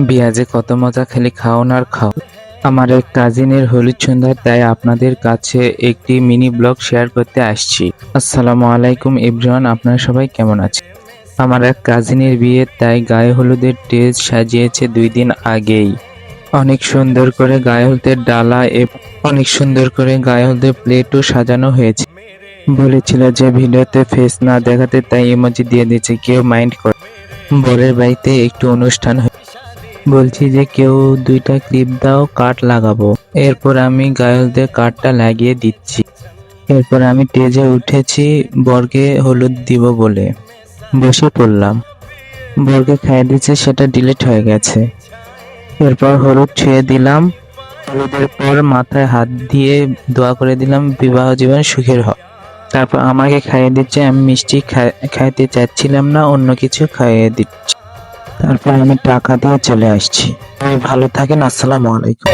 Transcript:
বিয়া যে কত মজা, খালি খাও আর খাও। আমার এক কাজিনের হলুদ সন্ধ্যা, তাই আপনাদের কাছে একটি মিনি ব্লগ শেয়ার করতে আসছি। আসসালামু আলাইকুম এভরিওয়ান, আপনারা সবাই কেমন আছেন? আমার এক কাজিনের বিয়ে, তাই গায়ে হলুদের স্টেজ সাজিয়েছে 2 দিন আগেই। অনেক সুন্দর করে গায়ে হলুদের ডালা এবং অনেক সুন্দর করে গায়ে হলুদের প্লেটও সাজানো হয়েছে। বলেছিল যে ভিডিওতে ফেস না দেখাতে, তাই ইমোজি দিয়ে দিয়েছে, কেউ মাইন্ড করে। বরের বাড়িতে একটু অনুষ্ঠান বলছি যে কেউ 2টা ক্লিপ দাও, কাট লাগাবো। এরপর আমি গায়ে হলুদের কাটটা লাগিয়ে দিচ্ছি। এরপর আমি স্টেজে উঠেছি বরকে হলুদ দিব বলে বসে পড়লাম। বরকে খাইয়ে দিচ্ছে, সেটা ডিলিট হয়ে গেছে। এরপর হলুদ ছুঁয়ে দিলাম। হলুদের পর মাথায় হাত দিয়ে দোয়া করে দিলাম বিবাহ জীবন সুখের হোক। তারপর আমাকে খাইয়ে দিচ্ছে, আমি মিষ্টি খাইতে চাচ্ছিলাম না, অন্য কিছু খাইয়ে দিচ্ছি। তারপর আমি টাকা দিয়ে চলে আসছি। ভালো থাকেন, আসসালামু আলাইকুম।